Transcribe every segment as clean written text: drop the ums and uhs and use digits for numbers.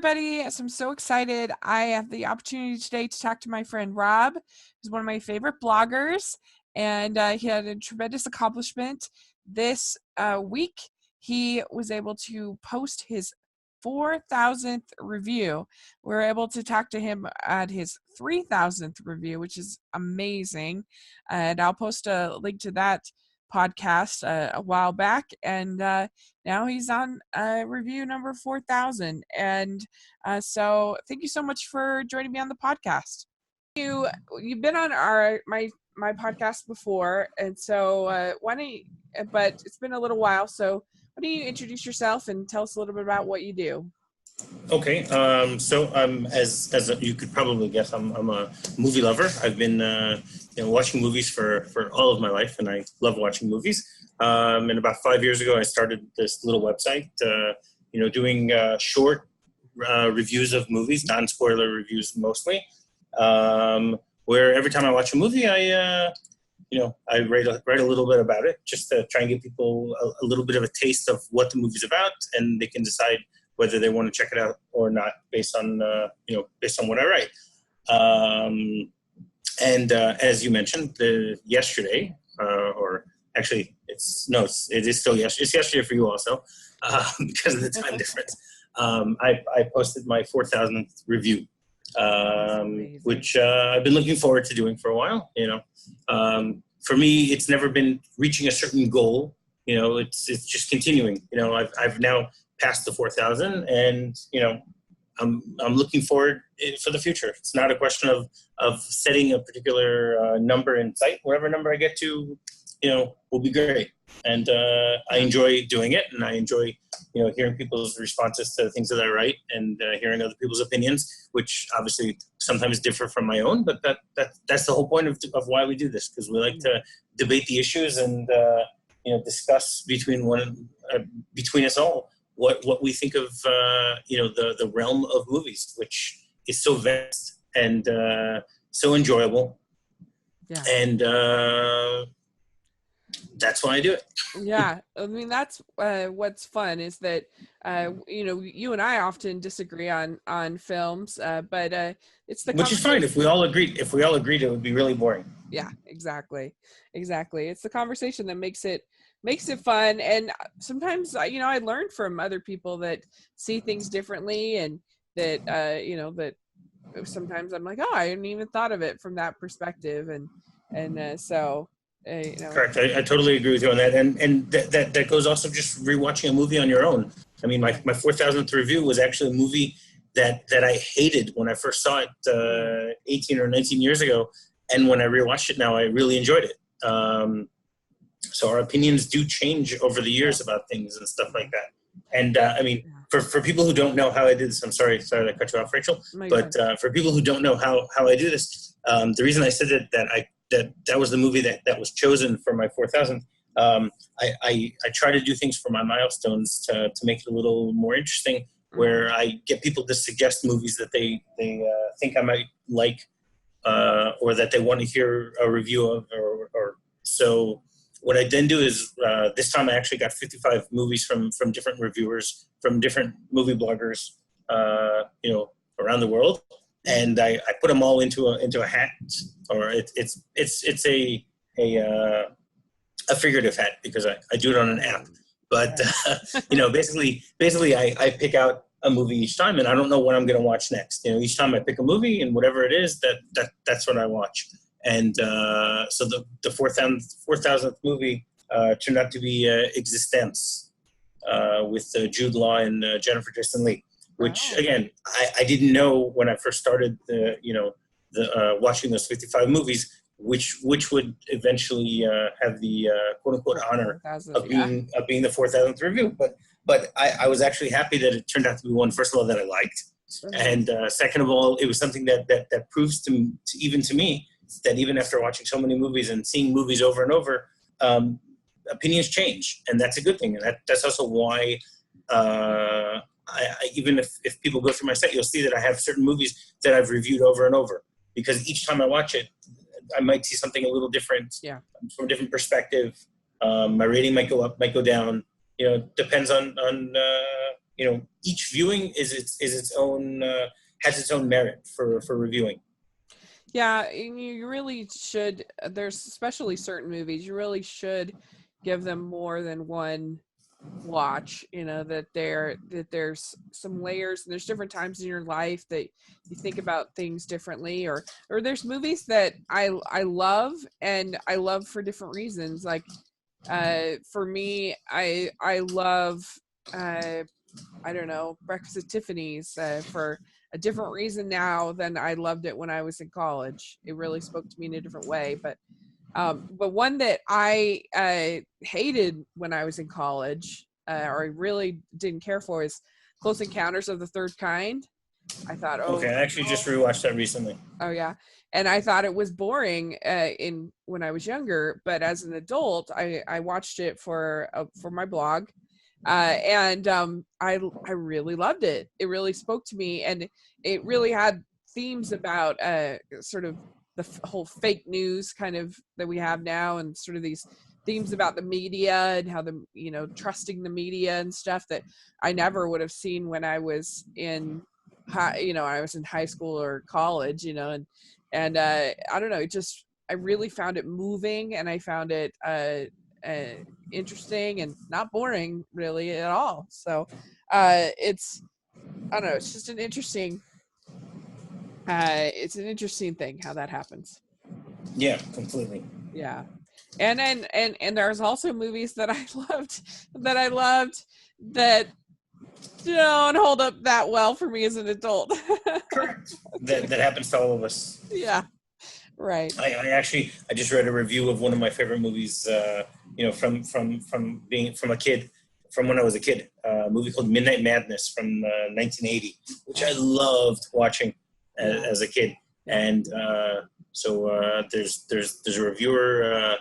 everybody. So I'm so excited. I have the opportunity today to talk to my friend Rob, who's one of my favorite bloggers, and he had a tremendous accomplishment. This week, he was able to post his 4,000th review. We were able to talk to him at his 3,000th review, which is amazing. And I'll post a link to that podcast a while back, and now he's on review number 4,000. And so thank you so much for joining me on the podcast. You've been on my podcast before, and so but it's been a little while, so why don't you introduce yourself and tell us a little bit about what you do? Okay, so as you could probably guess, I'm a movie lover. I've been watching movies for all of my life, and I love watching movies. And about 5 years ago, I started this little website, doing short reviews of movies, non-spoiler reviews mostly, where every time I watch a movie, I write a little bit about it, just to try and give people a little bit of a taste of what the movie's about, and they can decide whether they want to check it out or not based on what I write. And as you mentioned, yesterday, or actually it is still yesterday. It's yesterday for you also, because of the time difference. I posted my 4,000th review, which I've been looking forward to doing for a while. For me, it's never been reaching a certain goal. It's just continuing. I've now past the 4,000, and I'm looking forward for the future. It's not a question of setting a particular number in sight. Whatever number I get to, will be great. And I enjoy doing it, and I enjoy hearing people's responses to the things that I write, and hearing other people's opinions, which obviously sometimes differ from my own. But that's the whole point of why we do this, because we like to debate the issues and discuss between us all what we think of the realm of movies, which is so vast and so enjoyable. Yeah. And that's why I do it. Yeah, I mean, that's what's fun is that you and I often disagree on films, but it's which is fine. If we all agreed, it would be really boring. Yeah, exactly. It's the conversation that makes it fun. And sometimes I learn from other people that see things differently, and that that sometimes I'm like, oh, I hadn't even thought of it from that perspective, and so correct. I totally agree with you on that, and that goes also just rewatching a movie on your own. I mean, my 4,000th review was actually a movie that I hated when I first saw it 18 or 19 years ago, and when I rewatched it now, I really enjoyed it. So our opinions do change over the years about things and stuff like that. And I mean, for people who don't know how I did this, I'm sorry to cut you off, Rachel. But for people who don't know how I do this, the reason I said that was the movie that was chosen for my 4,000th. I try to do things for my milestones to make it a little more interesting, where I get people to suggest movies that they think I might like, or that they want to hear a review of, or so. What I then do is, this time I actually got 55 movies from different reviewers, from different movie bloggers, around the world, and I put them all into a hat, or it's a figurative hat, because I do it on an app. But basically I pick out a movie each time, and I don't know what I'm going to watch next. Each time I pick a movie, and whatever it is, that's what I watch. And so the 4,000th movie turned out to be Existence, with Jude Law and Jennifer Jason Leigh, which again I didn't know when I first started watching those 55 movies, which would eventually have the quote unquote honor of being the 4,000th review. But I was actually happy that it turned out to be one, first of all, that I liked, and second of all, it was something that proves to me that even after watching so many movies and seeing movies over and over, opinions change, and that's a good thing. And that's also why I even if people go through my site, you'll see that I have certain movies that I've reviewed over and over, because each time I watch it, I might see something a little different, from a different perspective. My rating might go up, might go down. Depends on each viewing is its own has its own merit for reviewing. Yeah, and you really should. There's especially certain movies you really should give them more than one watch. That there's some layers and there's different times in your life that you think about things differently, or there's movies that I love, and I love for different reasons. Like for me, I love I don't know, Breakfast at Tiffany's for a different reason now than I loved it when I was in college. It really spoke to me in a different way. But one that I hated when I was in college, or I really didn't care for, is Close Encounters of the Third Kind. I thought, Okay, I actually just rewatched that recently. oh yeah, and I thought it was boring in when I was younger. But as an adult, I watched it for my blog. And I really loved it. It really spoke to me, and it really had themes about sort of the whole fake news kind of that we have now, and sort of these themes about the media and how trusting the media and stuff that I never would have seen when I was in I was in high school or college, and I don't know, I really found it moving, and I found it interesting and not boring really at all. So it's I don't know, it's just an interesting thing how that happens. Yeah, completely. Yeah. And then and there's also movies that I loved that don't hold up that well for me as an adult. Correct. That happens to all of us. Yeah. Right. I just read a review of one of my favorite movies, from when I was a kid, a movie called Midnight Madness from 1980, which I loved watching as a kid. And there's a reviewer,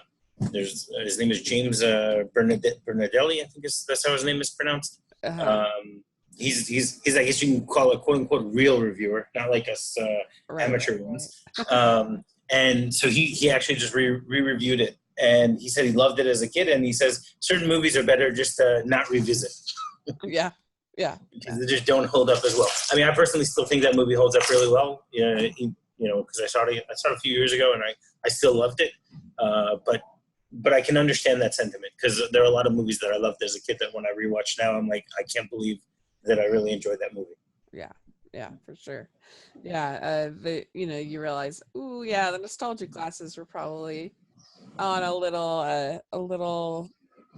his name is James Bernardelli, I think that's how his name is pronounced. Uh-huh. He's I guess you can call a quote unquote real reviewer, not like us amateur ones. And so he actually just re-reviewed it, and he said he loved it as a kid, and he says certain movies are better just to not revisit. Yeah. Because they just don't hold up as well. I mean, I personally still think that movie holds up really well. Because I saw it a few years ago, and I still loved it. But I can understand that sentiment, because there are a lot of movies that I loved as a kid that when I rewatch now, I'm like, I can't believe that I really enjoyed that movie. Yeah, for sure. Yeah, you realize, ooh, yeah, the nostalgia classes were probably on a little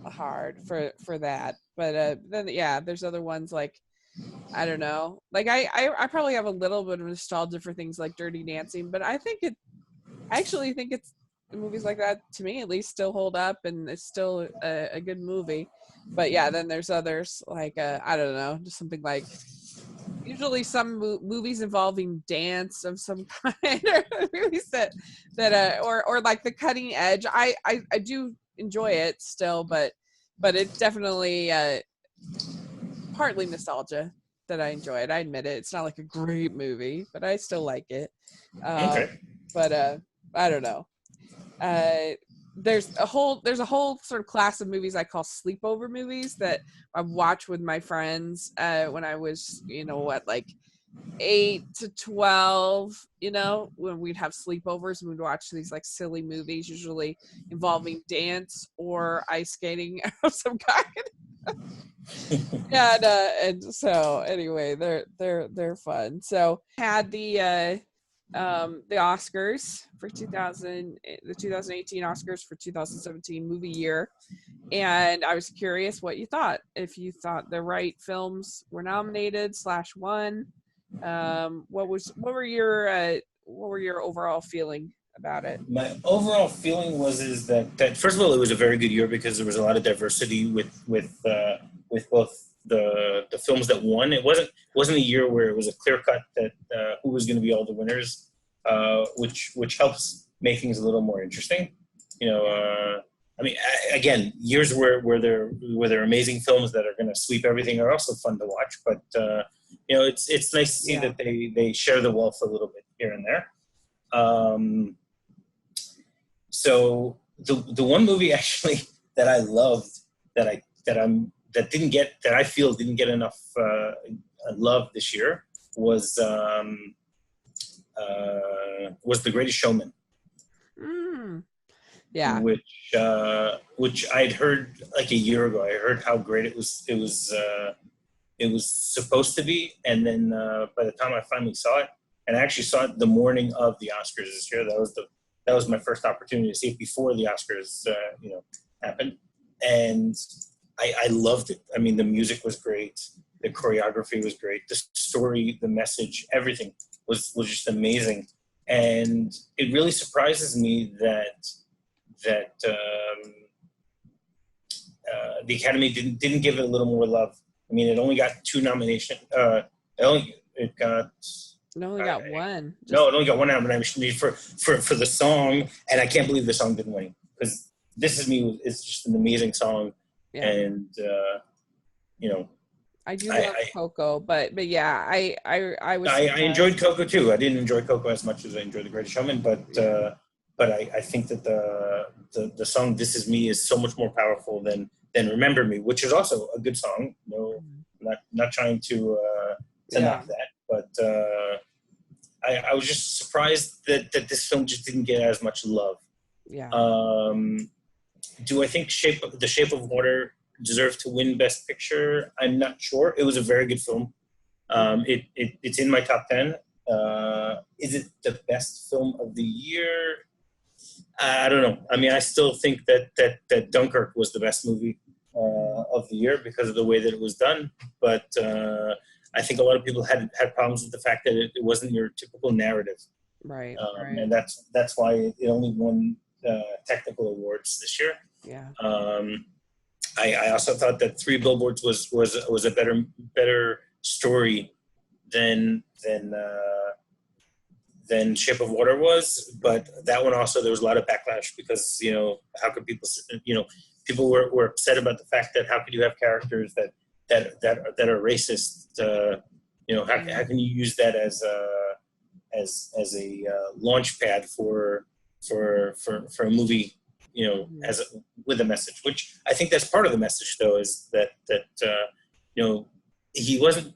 hard for that. But then yeah, there's other ones like, I don't know, like I probably have a little bit of nostalgia for things like Dirty Dancing, but I actually think it's movies like that, to me at least, still hold up, and it's still a good movie. But yeah, then there's others like I don't know, just something like, usually some movies involving dance of some kind, or movies that or like The Cutting Edge. I do enjoy it still, but it's definitely partly nostalgia that I enjoy it. I admit it. It's not like a great movie, but I still like it. Okay. But I don't know. There's a whole sort of class of movies I call sleepover movies that I've watched with my friends when I was, like 8 to 12, when we'd have sleepovers and we'd watch these like silly movies, usually involving dance or ice skating of some kind. And so anyway, they're fun. So had the Oscars for the 2018 Oscars for 2017 movie year, and I was curious what you thought. If you thought the right films were nominated / won, what were your overall feeling about it? My overall feeling is that first of all, it was a very good year because there was a lot of diversity with both the films that won. It wasn't a year where it was a clear cut that who was going to be all the winners, which helps make things a little more interesting. I mean, again, years where there are amazing films that are going to sweep everything are also fun to watch. But it's nice to see that they share the wealth a little bit here and there. So the one movie actually that I loved that that I feel didn't get enough love this year was The Greatest Showman. Yeah. Which I'd heard like a year ago. I heard how great it was. It was supposed to be, and then by the time I finally saw it, and I actually saw it the morning of the Oscars this year. That was my first opportunity to see it before the Oscars, happened, and I loved it. I mean, the music was great, the choreography was great, the story, the message, everything was just amazing, and it really surprises me that the Academy didn't give it a little more love. I mean, it only got 2 nominations. It only got one. No, it only got 1 nomination for the song, and I can't believe the song didn't win, because "This Is Me" is just an amazing song, and I do love Coco, but yeah, I enjoyed Coco too. I didn't enjoy Coco as much as I enjoyed The Greatest Showman, but I think that the song "This Is Me" is so much more powerful than "Remember Me," which is also a good song. No, not trying to knock that, but I was just surprised that this film just didn't get as much love. Yeah. Do I think The Shape of Water deserved to win Best Picture? I'm not sure. It was a very good film. It's in my top 10. Is it the best film of the year? I don't know. I mean, I still think that Dunkirk was the best movie of the year because of the way that it was done. But I think a lot of people had problems with the fact that it wasn't your typical narrative. Right. And that's why it only won technical awards this year. Yeah. I also thought that Three Billboards was a better story than Shape of Water was, but that one also there was a lot of backlash because how could people people were upset about the fact that how could you have characters that are racist? How can you use that as a launch pad for a movie? With a message, which I think that's part of the message, though, is that he wasn't.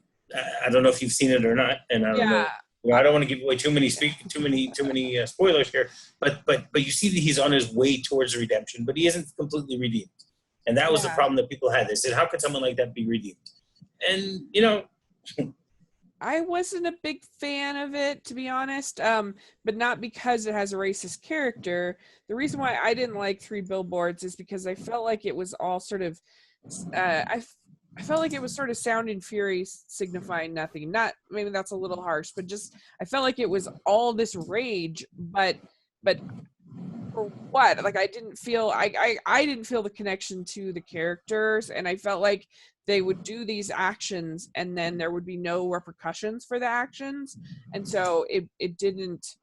I don't know if you've seen it or not, and I don't know. I don't want to give away too many spoilers here, but you see that he's on his way towards redemption, but he isn't completely redeemed, and that was the problem that people had. They said, "How could someone like that be redeemed?" And I wasn't a big fan of it, to be honest, but not because it has a racist character. The reason why I didn't like Three Billboards is because I felt like it was all sort of, I felt like it was sort of sound and fury signifying nothing. Not, maybe that's a little harsh, but just, I felt like it was all this rage, but for what? Like, I didn't feel the connection to the characters, and I felt like they would do these actions and then there would be no repercussions for the actions, and so it didn't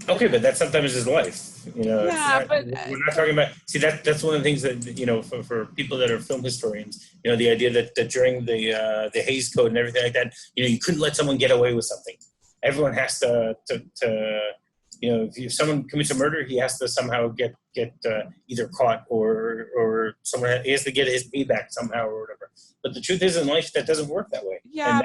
okay, but that sometimes is life, but we're not talking about. See, that's one of the things that for people that are film historians, the idea that during the Hays Code and everything like that, you couldn't let someone get away with something. Everyone has to if someone commits a murder, he has to somehow get either caught or someone has to get his payback somehow or whatever. But the truth is, in life, that doesn't work that way. Yeah,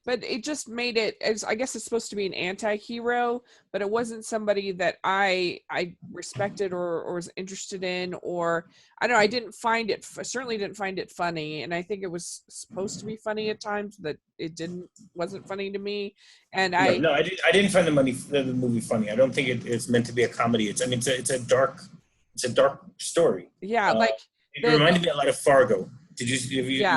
but it just made it, I guess it's supposed to be an anti-hero, but it wasn't somebody that I respected or was interested in, or I don't know, I certainly didn't find it funny, and I think it was supposed to be funny at times, but it wasn't funny to me. And I didn't find the movie funny. I don't think it's meant to be a comedy. It's a dark story. Yeah, it reminded me a lot of Fargo. Have you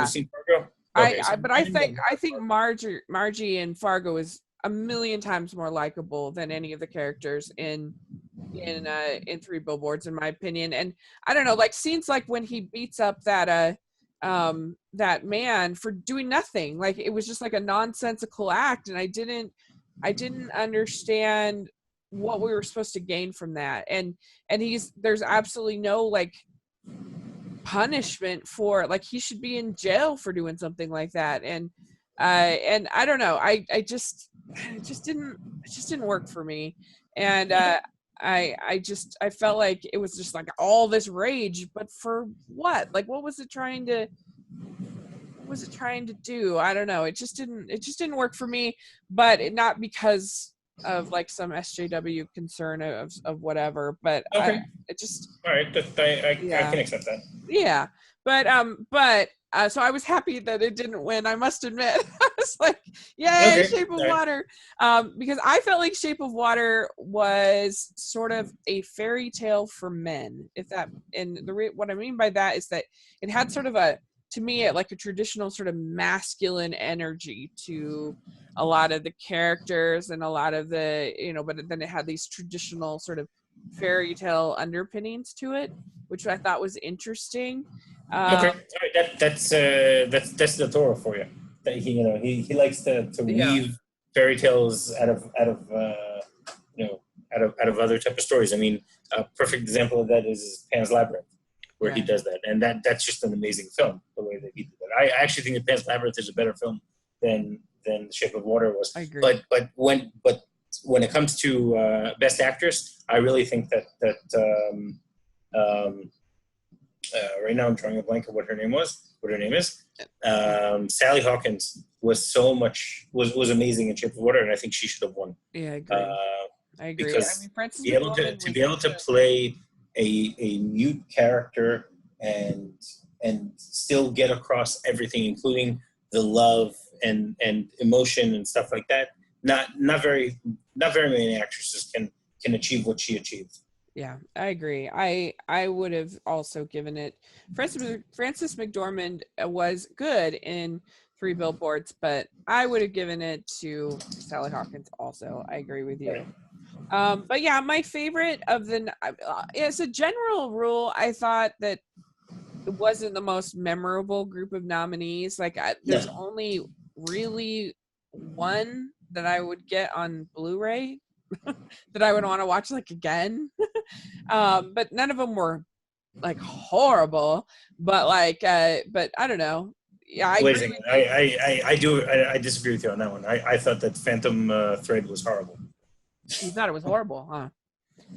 seen Fargo? Okay, I think Margie in Fargo is a million times more likable than any of the characters in Three Billboards, in my opinion. And I don't know, like scenes like when he beats up that man for doing nothing, like it was just like a nonsensical act, and I didn't understand what we were supposed to gain from that. And there's absolutely no like punishment for, like, he should be in jail for doing something like that. And I don't know, it just didn't work for me. And I felt like it was just like all this rage, but for what? Like, what was it trying to do? I don't know. It just didn't work for me, but not because of like some SJW concern of whatever, but Okay. it just, All right. I yeah. can accept that. Yeah, but so I was happy that it didn't win. I must admit, I was like, "Yay, Okay. Shape of All right. Water!" Because I felt like Shape of Water was sort of a fairy tale for men. What I mean by that is that it had sort of to me, like a traditional sort of masculine energy to a lot of the characters and a lot of the, but then it had these traditional sort of fairy tale underpinnings to it, which I thought was interesting. Okay, all right. That's the Torah for you. That he likes to weave fairy tales out of out of other type of stories. I mean, a perfect example of that is Pan's Labyrinth, where he does that, and that's just an amazing film. The way that he did that, I actually think that Pan's Labyrinth is a better film than The Shape of Water was. I agree. But when it comes to Best Actress, I really think that right now I'm drawing a blank of what her name is. Sally Hawkins was amazing in Shape of Water, and I think she should have won. Yeah, I agree. I agree. Because I mean, Frances be able to play a mute character and still get across everything, including the love and emotion and stuff like that. Not very many actresses can achieve what she achieved. Yeah, I agree. I would have also given it. Frances McDormand was good in Three Billboards, but I would have given it to Sally Hawkins also. I agree with you. But yeah, my favorite of as a general rule, I thought that it wasn't the most memorable group of nominees. Like, there's only really one that I would get on Blu-ray that I would want to watch like again. But none of them were like horrible. But but I don't know. Yeah, Wait a second. I disagree with you on that one. I thought that Phantom Thread was horrible. You thought it was horrible, huh?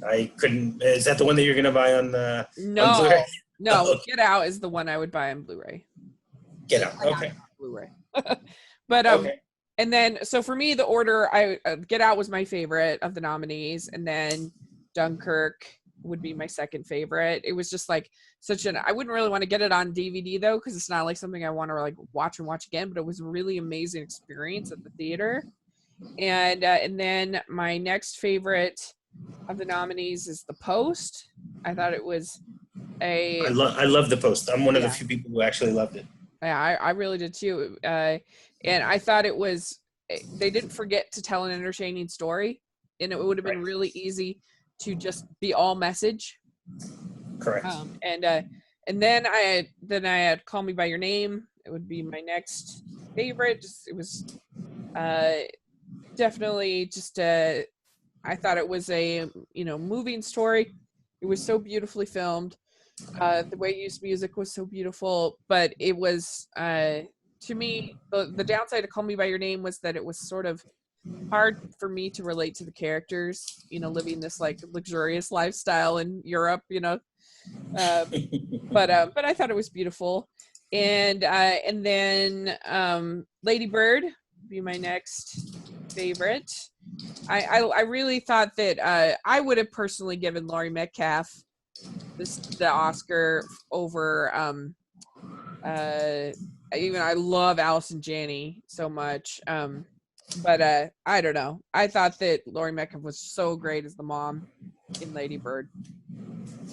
I couldn't. Is that the one that you're gonna buy on on Blu-ray? No. Oh. Get Out is the one I would buy on Blu-ray. Get Out. Okay. Blu-ray. But okay. And then, so for me, the order, Get Out was my favorite of the nominees, and then Dunkirk would be my second favorite. It was just like I wouldn't really want to get it on DVD though, because it's not like something I want to like watch again, but it was a really amazing experience at the theater. And then my next favorite of the nominees is The Post. I thought it was I love The Post. I'm one of the few people who actually loved it. Yeah, I really did too. And I thought they didn't forget to tell an entertaining story, and it would have been really easy to just be all message. Correct. And then I had Call Me by Your Name. It would be my next favorite. It was definitely just I thought it was a moving story. It was so beautifully filmed. The way you used music was so beautiful, but it was to me the downside to Call Me by Your Name was that it was sort of hard for me to relate to the characters, living this like luxurious lifestyle in Europe, but I thought it was beautiful. And then Ladybird would be my next favorite. I really thought that I would have personally given Laurie Metcalf the Oscar over even I love Allison Janney so much, but I don't know. I thought that Laurie Metcalf was so great as the mom in Lady Bird.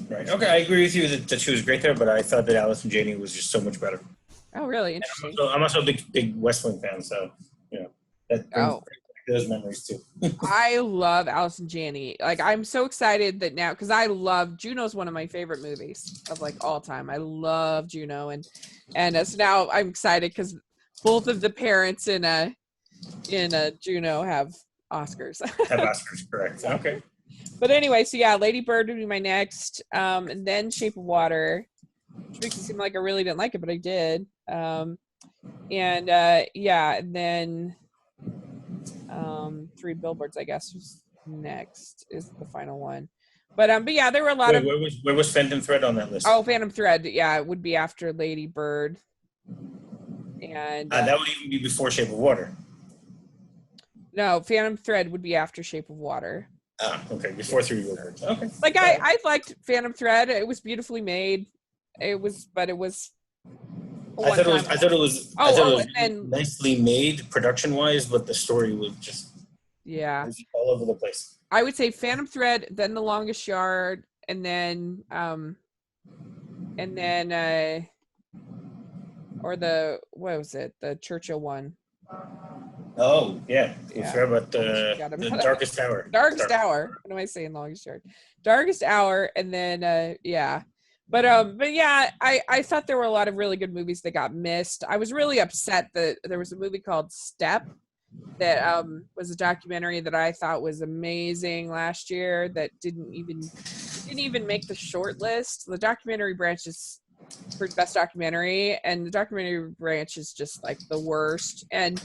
Right. Okay, I agree with you that she was great there, but I thought that Allison Janney was just so much better. Oh, really? Interesting. I'm also a big West Wing fan, so that brings those memories too. I love Allison Janney. Like, I'm so excited that now, because I love Juno's one of my favorite movies of like all time. I love Juno, and so now I'm excited because both of the parents in Juno have Oscars. Have Oscars, correct? Okay. But anyway, so yeah, Lady Bird would be my next, and then Shape of Water, which makes it seem like I really didn't like it, but I did. And then Three Billboards, I guess, was next, is the final one. But yeah, there were a lot Wait, of. where was Phantom Thread on that list? Oh, Phantom Thread. Yeah, it would be after Ladybird. And That would even be before Shape of Water. no, Phantom Thread would be after Shape of Water. Ah, okay, before Three Billboards. Okay. Like I liked Phantom Thread. It was beautifully made. But it was. I thought it was And nicely made production wise, but the story was just all over the place. I would say Phantom Thread, then The Longest Yard, and then or what was it? The Churchill one. Oh yeah, we forgot about the Darkest Hour. Darkest Hour. What am I saying? Longest Yard. Darkest Hour, and then But yeah, I thought there were a lot of really good movies that got missed. I was really upset that there was a movie called Step that was a documentary that I thought was amazing last year that didn't even make the short list. The documentary branch is for best documentary, and the documentary branch is just like the worst. And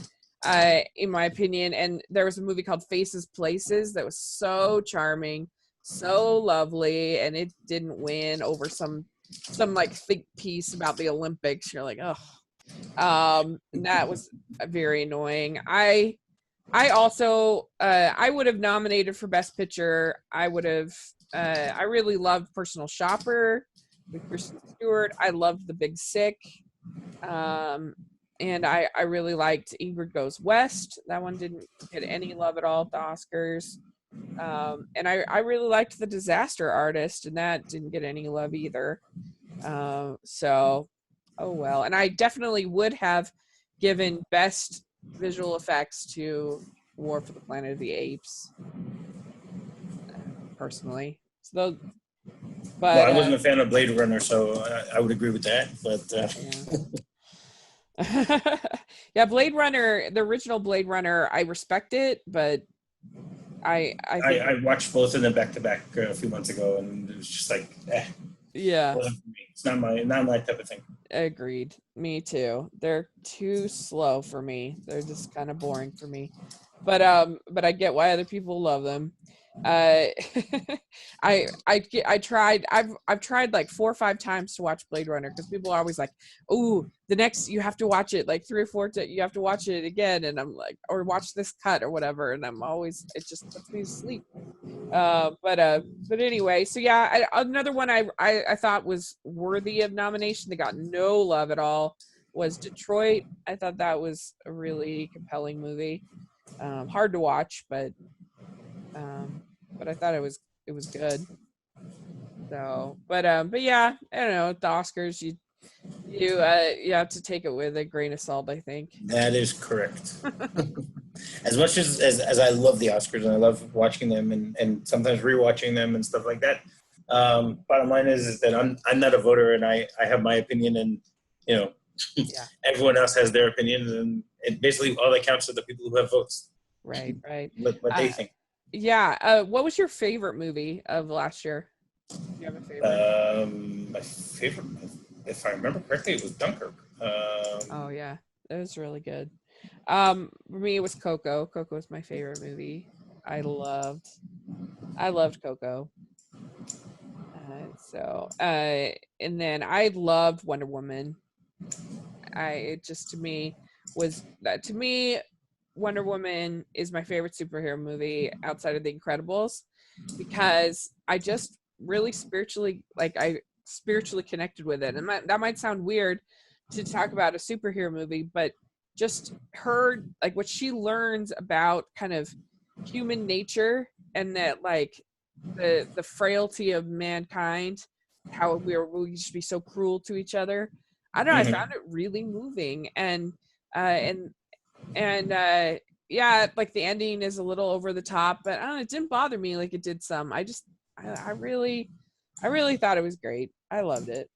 in my opinion, and there was a movie called Faces Places that was so charming, so lovely, and it didn't win over some like think piece about the Olympics. You're like, oh, and that was very annoying. I also I would have nominated for Best Picture. I really loved Personal Shopper with Kristen Stewart. I loved The Big Sick. And I really liked Ingrid Goes West. That one didn't get any love at all at the Oscars. And I really liked The Disaster Artist, and that didn't get any love either. So, oh well. And I definitely would have given Best Visual Effects to War for the Planet of the Apes, personally. But I wasn't a fan of Blade Runner, so I would agree with that. But yeah, Blade Runner, the original Blade Runner, I respect it, but I watched both of them back to back a few months ago, and it was just like, yeah, it wasn't for me. It's not my type of thing. Agreed. Me too. They're too slow for me. They're just kind of boring for me. But I get why other people love them. I tried. I've tried like 4 or 5 times to watch Blade Runner because people are always like, "Oh, the next you have to watch it like 3 or 4 you have to watch it again," and I'm like, or watch this cut or whatever, and I'm always, it just puts me to sleep. But anyway, so yeah, another one I thought was worthy of nomination that got no love at all was Detroit. I thought that was a really compelling movie. Hard to watch, but I thought it was good. So, but yeah, I don't know. The Oscars, you have to take it with a grain of salt, I think. That is correct. As much as I love the Oscars and I love watching them and sometimes rewatching them and stuff like that, bottom line is that I'm not a voter, and I have my opinion, and everyone else has their opinion, and basically all that counts are the people who have votes. Right. What they think. Yeah. What was your favorite movie of last year? Do you have a favorite? My favorite, if I remember correctly, it was Dunkirk. Oh yeah, it was really good. For me, it was Coco. Coco was my favorite movie. I loved Coco. And then I loved Wonder Woman. To me, Wonder Woman is my favorite superhero movie outside of The Incredibles, because I just really spiritually connected with it. And that might sound weird to talk about a superhero movie, but just her, like, what she learns about kind of human nature, and that like the frailty of mankind, how we just be so cruel to each other. I don't know. Mm-hmm. I found it really moving, and yeah, like the ending is a little over the top, but I don't know, it didn't bother me like it did some. I really thought it was great. I loved it.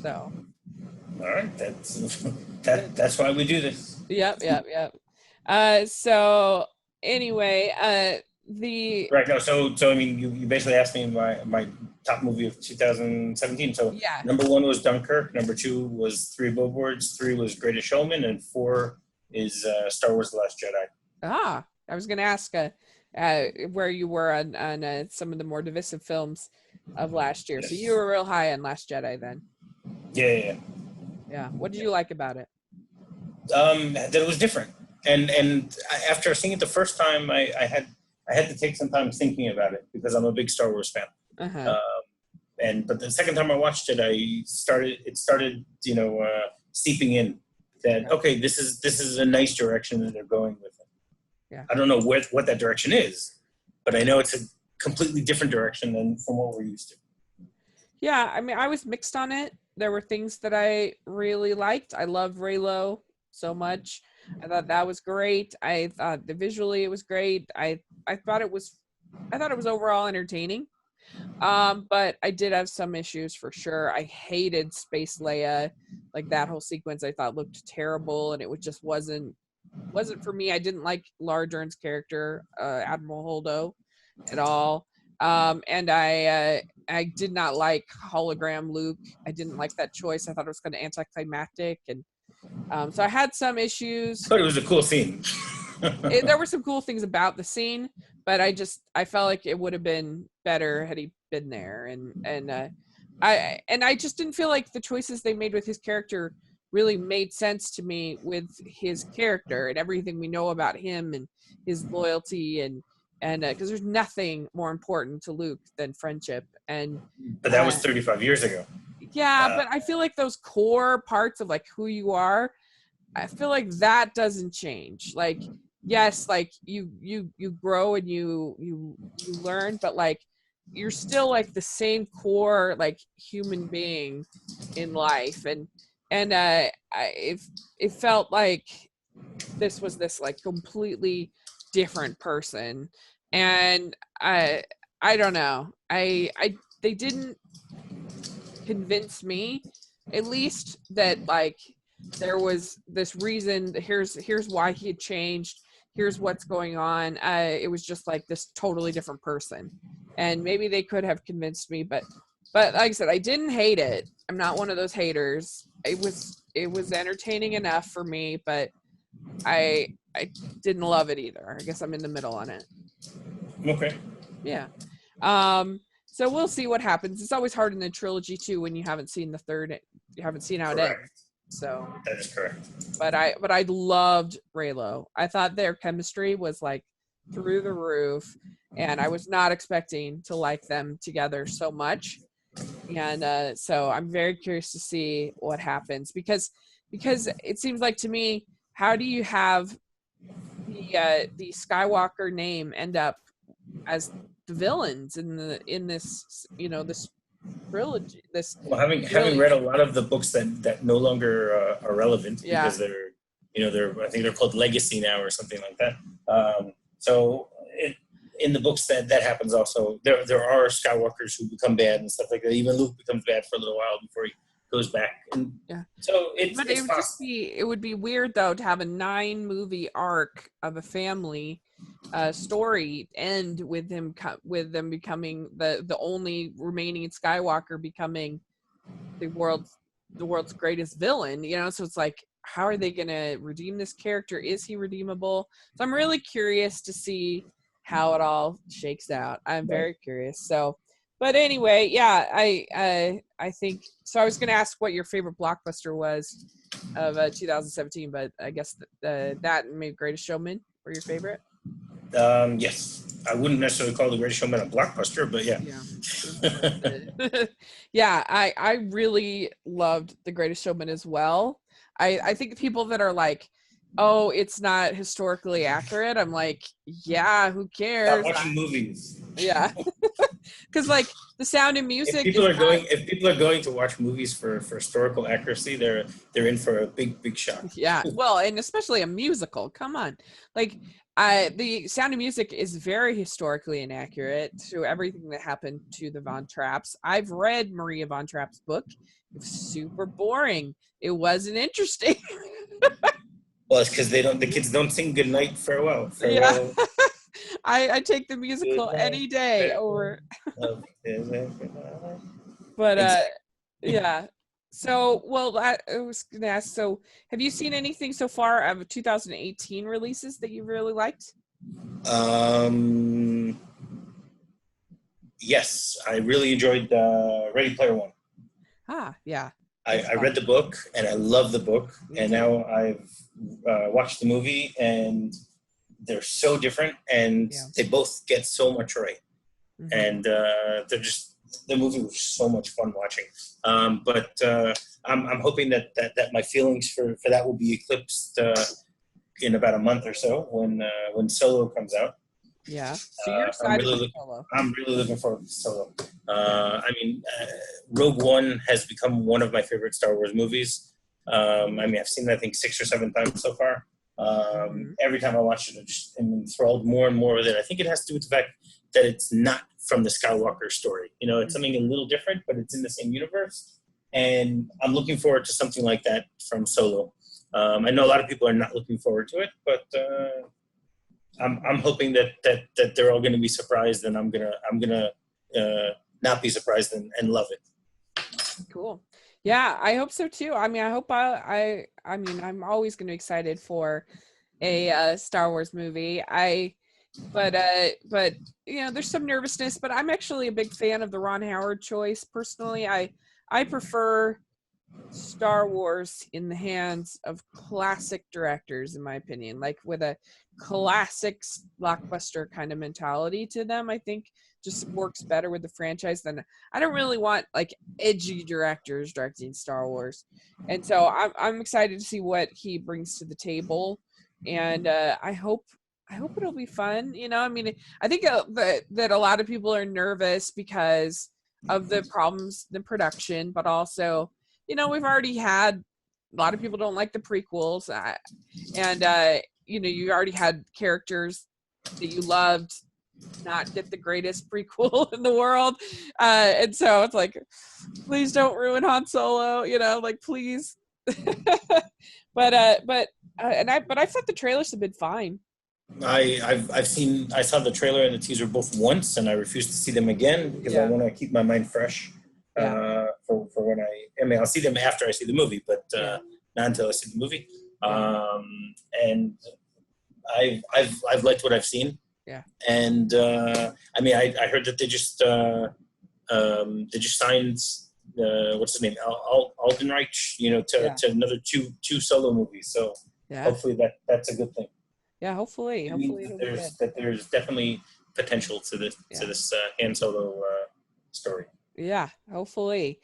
So. All right, that's why we do this. Yep. So anyway, right. No. So I mean, you basically asked me my top movie of 2017. So yeah. Number 1 was Dunkirk. Number 2 was 3 Billboards. 3 was Greatest Showman, and 4 is Star Wars: The Last Jedi. I was gonna ask where you were on some of the more divisive films of last year. So Yes. you were real high on Last Jedi then. Yeah. Yeah. What did you like about it? That it was different, and after seeing it the first time, I had to take some time thinking about it because I'm a big Star Wars fan. Uh-huh. But the second time I watched it, it started seeping in that okay, this is a nice direction that they're going with it. Yeah. I don't know what that direction is, but I know it's a completely different direction than from what we're used to. Yeah, I mean, I was mixed on it. There were things that I really liked. I love Reylo so much. I thought that was great. I thought visually it was great. I thought it was overall entertaining. But I did have some issues for sure. I hated Space Leia. Like that whole sequence I thought looked terrible, and it just wasn't for me. I didn't like Lara Dern's character, Admiral Holdo, at all. And I did not like hologram Luke. I didn't like that choice. I thought it was kind of anticlimactic, and so I had some issues. But it was a cool scene. There were some cool things about the scene, but I felt like it would have been better had he been there, and I just didn't feel like the choices they made with his character really made sense to me with his character and everything we know about him and his loyalty and because there's nothing more important to Luke than friendship. But that was 35 years ago. Yeah, but I feel like those core parts of like who you are, I feel like that doesn't change. Like, yes, like you grow and you learn, but like you're still like the same core like human being in life, and it felt like this was this like completely different person, and I don't know, they didn't convince me, at least, that like there was this reason. Here's why he had changed. Here's what's going on. It was just like this totally different person, and maybe they could have convinced me, but like I said, I didn't hate it. I'm not one of those haters. It was entertaining enough for me, but I didn't love it either. I guess I'm in the middle on it. Okay. Yeah. So we'll see what happens. It's always hard in the trilogy too when you haven't seen the third. You haven't seen how it ends. So that is correct. But I loved Reylo. I thought their chemistry was like through the roof, and I was not expecting to like them together so much. And so I'm very curious to see what happens because it seems like to me, how do you have the Skywalker name end up as the villains in this this trilogy? Having read a lot of the books that no longer are relevant because they're I think they're called Legacy now or something like that. In the books that happens also, there are Skywalkers who become bad and stuff like that. Even Luke becomes bad for a little while before he goes back. And so it would be weird though to have a 9-movie arc of a family story end with them becoming the only remaining Skywalker becoming the world's greatest villain. So it's like, how are they gonna redeem this character? Is he redeemable? So I'm really curious to see how it all shakes out. I'm very curious. So, but anyway, yeah, I think so. I was going to ask what your favorite blockbuster was of 2017, but I guess that and maybe Greatest Showman were your favorite. Yes, I wouldn't necessarily call The Greatest Showman a blockbuster, but yeah. Yeah, I really loved The Greatest Showman as well. I think people that are like, oh, it's not historically accurate, I'm like, yeah, who cares? Stop watching movies. Yeah. Because like The Sound of Music, if people are going to watch movies for historical accuracy, they're in for a big shock. Yeah, well, and especially a musical. Come on, like The Sound of Music is very historically inaccurate to everything that happened to the Von Trapps. I've read Maria Von Trapp's book. It was super boring. It wasn't interesting. Well, it's because the kids don't sing Goodnight, Farewell. Yeah. I take the musical any day over. But yeah. So, well, I was gonna ask. So, have you seen anything so far of 2018 releases that you really liked? Yes, I really enjoyed Ready Player One. Yeah. I read the book and I love the book, and now I've watched the movie, and they're so different, and they both get so much right. Mm-hmm. And the movie was so much fun watching. But I'm hoping that my feelings for that will be eclipsed in about a month or so when Solo comes out. Yeah. So you're excited for Solo. I'm really looking forward to Solo. I mean, Rogue One has become one of my favorite Star Wars movies. I mean, I've seen it, I think, 6 or 7 times so far. Every time I watch it, I'm enthralled more and more with it. I think it has to do with the fact that it's not from the Skywalker story. You know, it's something a little different, but it's in the same universe. And I'm looking forward to something like that from Solo. I know a lot of people are not looking forward to it, but I'm hoping that they're all going to be surprised, and I'm gonna not be surprised and love it. Cool. Yeah, I hope so too. I mean, I hope I mean, I'm always going to be excited for a Star Wars movie. But you know, there's some nervousness, but I'm actually a big fan of the Ron Howard choice. Personally, I prefer Star Wars in the hands of classic directors, in my opinion, like with a classic blockbuster kind of mentality to them. I think just works better with the franchise than I don't really want like edgy directors directing Star Wars. And so I'm excited to see what he brings to the table, and I hope it'll be fun. You know, I mean, I think that a lot of people are nervous because of the problems in production, but also, you know, we've already had a lot of people don't like the prequels, and you know, you already had characters that you loved not get the greatest prequel in the world, and so it's like, please don't ruin Han Solo, you know, like please. but I thought the trailers have been fine. I saw the trailer and the teaser both once, and I refuse to see them again because I want to keep my mind fresh for when I mean, I'll see them after I see the movie, but not until I see the movie. And I've liked what I've seen. Yeah. And I mean, I heard that they just signed what's his name, Aldenreich, you know, to another two solo movies. So hopefully that's a good thing. Yeah, hopefully there's definitely potential to this Han Solo story. Yeah, hopefully.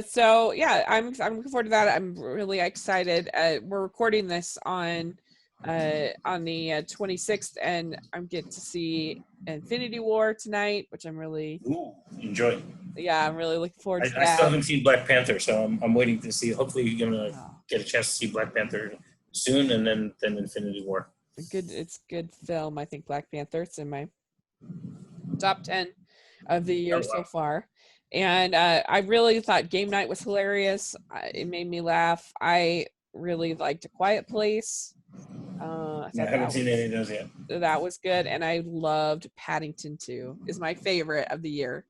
So yeah, I'm looking forward to that. I'm really excited. We're recording this on the 26th, and I'm getting to see Infinity War tonight, which I'm really enjoy. Yeah, I'm really looking forward to that. I still haven't seen Black Panther, so I'm waiting to see. Hopefully, you're gonna get a chance to see Black Panther soon, and then Infinity War. It's good film. I think Black Panther. It's in my top 10 of the year so far. And I really thought Game Night was hilarious. It made me laugh. I really liked A Quiet Place. I haven't seen any of those yet. That was good. And I loved Paddington 2. Is my favorite of the year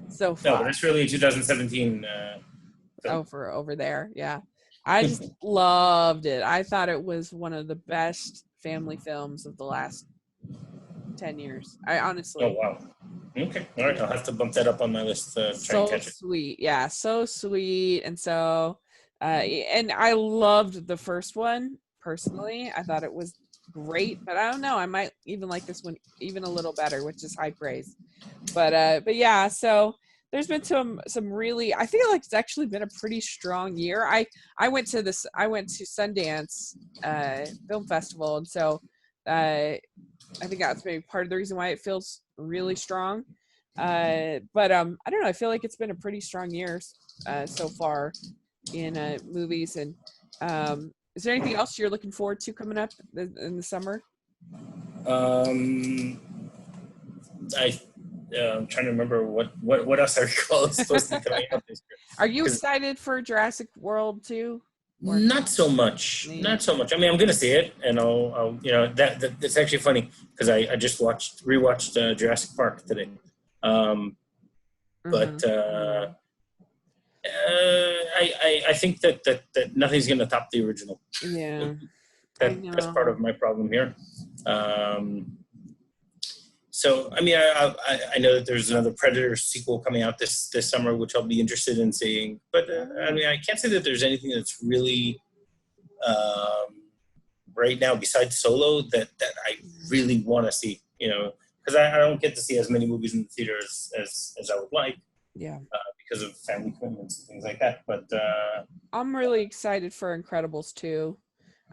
so far. No, but it's really 2017. For over there. Yeah. I just loved it. I thought it was one of the best family films of the last 10 years. I honestly. Oh, wow. Okay. All right. I'll have to bump that up on my list to try and catch it. Sweet. Yeah. So sweet. And so, and I loved the first one personally. I thought it was great, but I don't know. I might even like this one even a little better, which is high praise. But yeah, so there's been some really, I feel like it's actually been a pretty strong year. I went to Sundance Film Festival, and so I think that's maybe part of the reason why it feels really strong. But I don't know, I feel like it's been a pretty strong year so far in movies. And is there anything else you're looking forward to coming up in the summer? I'm trying to remember what else I recall is supposed to be coming up this year. Are you excited for Jurassic World 2? Not so much. Not so much. I mean, I'm gonna see it, and I'll you know, that's actually funny because I just rewatched Jurassic Park today. But I think that nothing's gonna top the original. Yeah. That's part of my problem here. So, I mean, I know that there's another Predator sequel coming out this summer, which I'll be interested in seeing. But I mean, I can't say that there's anything that's really right now besides Solo that I really want to see. You know, because I don't get to see as many movies in the theater as I would like. Yeah. Because of family commitments and things like that. But I'm really excited for Incredibles 2.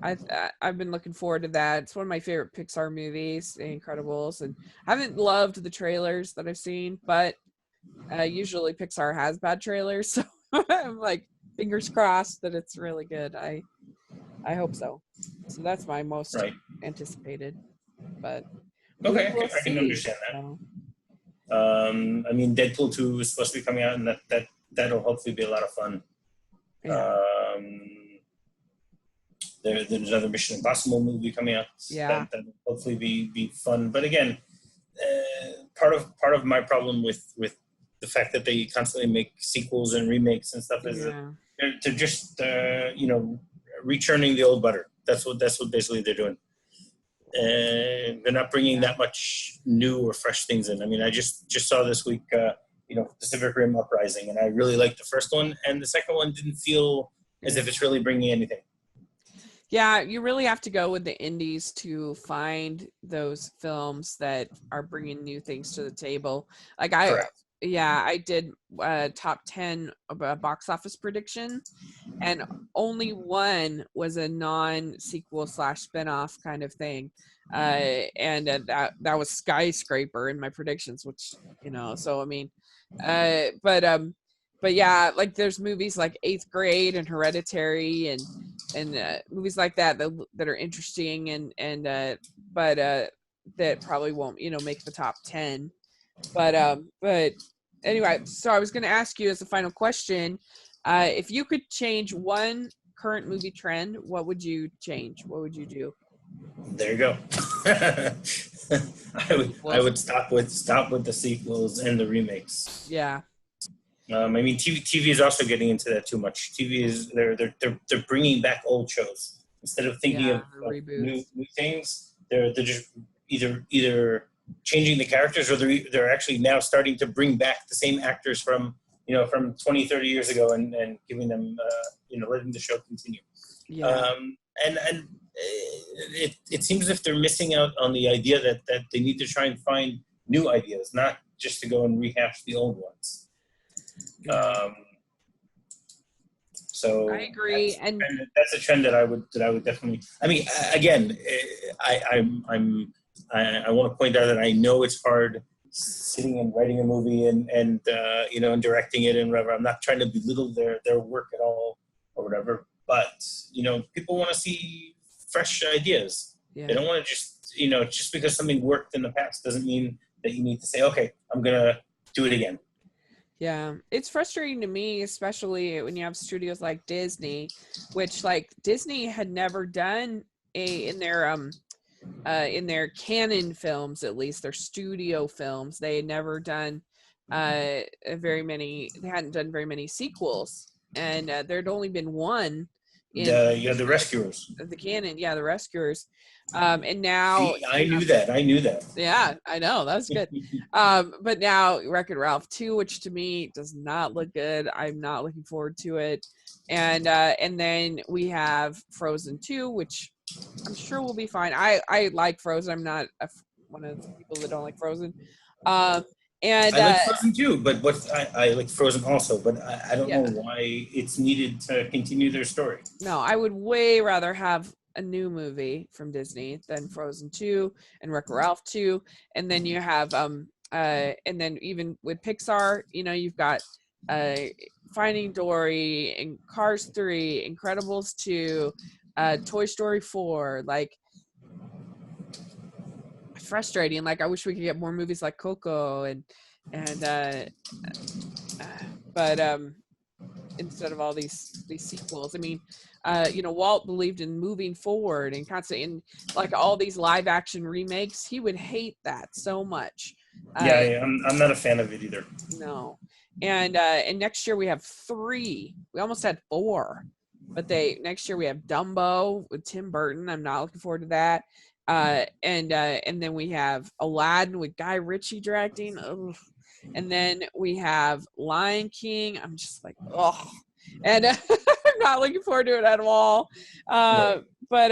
I've been looking forward to that. It's one of my favorite Pixar movies, The Incredibles, and I haven't loved the trailers that I've seen, but usually Pixar has bad trailers, so I'm like fingers crossed that it's really good. I hope so. So that's my most anticipated. But okay, we'll I can understand that. So. I mean, Deadpool 2 is supposed to be coming out, and that'll hopefully be a lot of fun. Yeah. There's another Mission Impossible movie coming out. Yeah. That'll hopefully be fun. But again, part of my problem with the fact that they constantly make sequels and remakes and stuff is that they're just rechurning the old butter. That's what basically they're doing. They're not bringing that much new or fresh things in. I mean, I just saw this week, Pacific Rim Uprising, and I really liked the first one, and the second one didn't feel as if it's really bringing anything. Yeah, you really have to go with the indies to find those films that are bringing new things to the table. Like I did top 10 box office prediction, and only one was a non-sequel / spinoff kind of thing, and that was Skyscraper in my predictions, which so I mean, but yeah, like there's movies like Eighth Grade and Hereditary and movies like that are interesting and that probably won't make the top 10. But anyway, so I was going to ask you as a final question, if you could change one current movie trend, what would you change? What would you do? There you go. I would stop with the sequels and the remakes. Yeah. I mean, TV is also getting into that too much. TV is they're bringing back old shows instead of thinking of new things. They're just either changing the characters, or they're actually now starting to bring back the same actors from 20, 30 years ago and giving them letting the show continue. Yeah. And it seems as if they're missing out on the idea that they need to try and find new ideas, not just to go and rehash the old ones. So I agree, and that's a trend that I would definitely. I mean, again, I want to point out that I know it's hard sitting and writing a movie and directing it and whatever. I'm not trying to belittle their work at all or whatever, but people want to see fresh ideas. Yeah. They don't want to just because something worked in the past doesn't mean that you need to say, okay, I'm gonna do it again. Yeah, it's frustrating to me, especially when you have studios like Disney, which like Disney had never done in their canon films, at least their studio films, they had never done they hadn't done very many sequels, and there'd only been one. The Rescuers. The canon, the Rescuers. And now I knew that. Yeah, I know, that's good. But now Wreck-It Ralph 2, which to me does not look good. I'm not looking forward to it. And then we have Frozen 2, which I'm sure will be fine. I like Frozen. I'm not one of the people that don't like Frozen. And I like Frozen too, but I like Frozen also, but I don't know why it's needed to continue their story. No, I would way rather have a new movie from Disney than Frozen 2 and Wreck-It Ralph 2. And then you have and then even with Pixar, you've got Finding Dory and Cars 3, Incredibles 2, Toy Story 4, like frustrating. Like I wish we could get more movies like Coco but instead of all these sequels. I mean, Walt believed in moving forward and constantly in like all these live action remakes. He would hate that so much. I'm not a fan of it either. No. And next year we have 3. We almost had 4. But next year we have Dumbo with Tim Burton. I'm not looking forward to that. And then we have Aladdin with Guy Ritchie directing. Ugh. And then we have Lion King. I'm just like, oh, and I'm not looking forward to it at all. But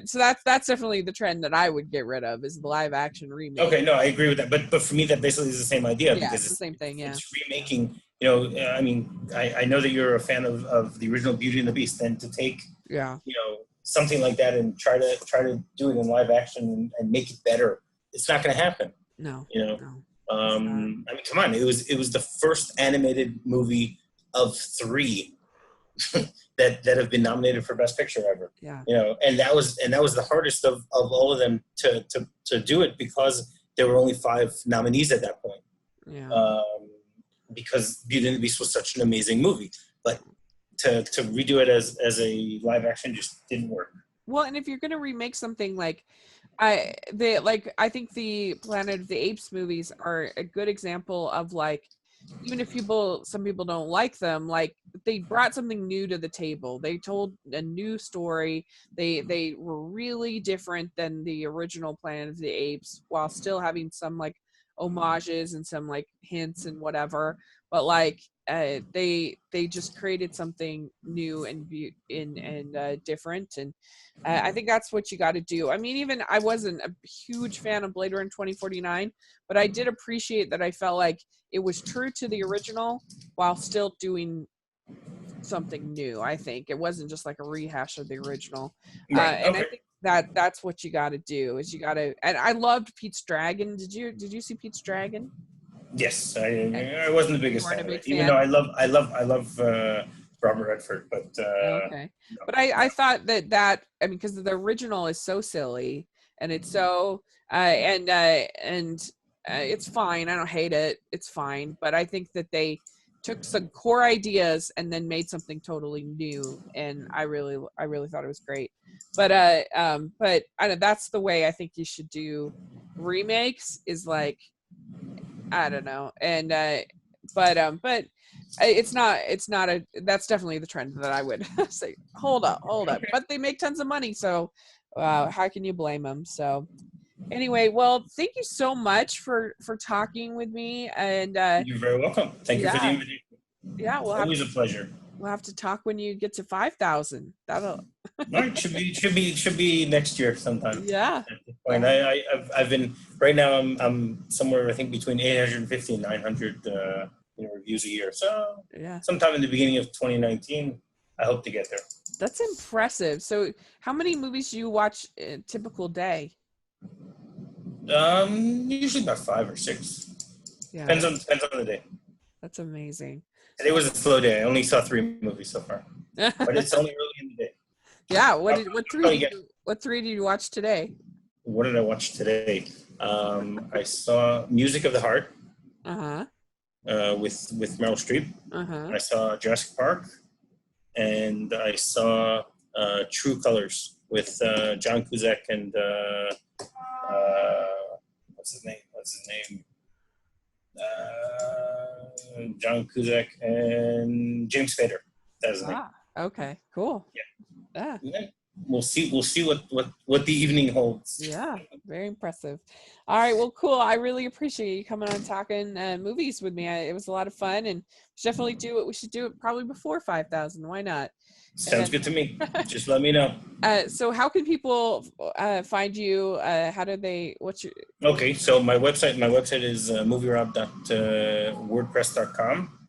so that's definitely the trend that I would get rid of, is the live action remake. Okay, no, I agree with that. But for me, that basically is the same idea, Yeah, because it's the same thing. Yeah, it's remaking. You know, I mean, I know that you're a fan of the original Beauty and the Beast, and to take something like that and try to do it in live action and make it better, it's not going to happen. No, I mean, come on, it was the first animated movie of 3 that have been nominated for Best Picture ever. Yeah. And that was the hardest of all of them to do it, because there were only 5 nominees at that point. Yeah. Because Beauty and the Beast was such an amazing movie, but to redo it as a live action just didn't work. Well, and if you're gonna remake something I think the Planet of the Apes movies are a good example of, like, even if some people don't like them, like, they brought something new to the table. They told a new story. They were really different than the original Planet of the Apes, while still having some, like, homages and some, like, hints and whatever. But, like, they just created something new and different, and I think that's what you got to do. I mean, even I wasn't a huge fan of Blade Runner 2049, but I did appreciate that I felt like it was true to the original while still doing something new. I think it wasn't just like a rehash of the original. Right. And I think that's what you got to do, is you got to. And I loved Pete's Dragon. Did you see Pete's Dragon? Yes, I wasn't the biggest fan of it, even though I love Robert Redford, but okay. No. But I thought that I mean, because the original is so silly, and it's so it's fine. I don't hate it. It's fine. But I think that they took some core ideas and then made something totally new, and I really thought it was great. But I know that's the way I think you should do remakes, is like, I don't know. And but it's not that's definitely the trend that I would say, hold up. But they make tons of money, so how can you blame them? So anyway, well, thank you so much for talking with me, and you're very welcome. Thank you for the invitation. Yeah, always a pleasure. We'll have to talk when you get to 5,000. That'll right. Should be next year sometime. Yeah. At this point, I've been right now. I'm somewhere, I think, between 850 and 900 reviews a year. So yeah, sometime in the beginning of 2019, I hope to get there. That's impressive. So how many movies do you watch a typical day? Usually about 5 or 6. Yeah. Depends on the day. That's amazing. Today was a slow day. I only saw 3 movies so far, but it's only early in the day. Yeah. What 3 did you watch today? What did I watch today? I saw Music of the Heart. With Meryl Streep. I saw Jurassic Park, and I saw True Colors with John Cusack and what's his name? John Cusack and James Spader. That is his name. Okay, cool. Yeah. We'll see what the evening holds. Yeah, very impressive. All right, well, cool. I really appreciate you coming on talking movies with me. It was a lot of fun, and we should definitely do it. We should do it probably before 5,000. Why not? Sounds good to me. Just let me know. So how can people find you? How do they? Okay, so my website is MovieRob.wordpress.com,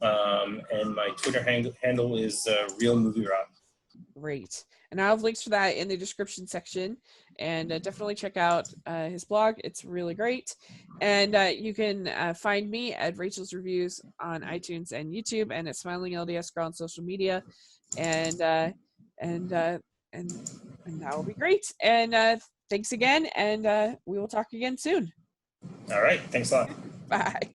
and my Twitter handle is RealMovieRob. Great. And I'll have links for that in the description section, and definitely check out his blog. It's really great. And you can find me at Rachel's Reviews on iTunes and YouTube, and at Smiling LDS Girl on social media. And that will be great. And thanks again, and we will talk again soon. All right. Thanks a lot. Bye.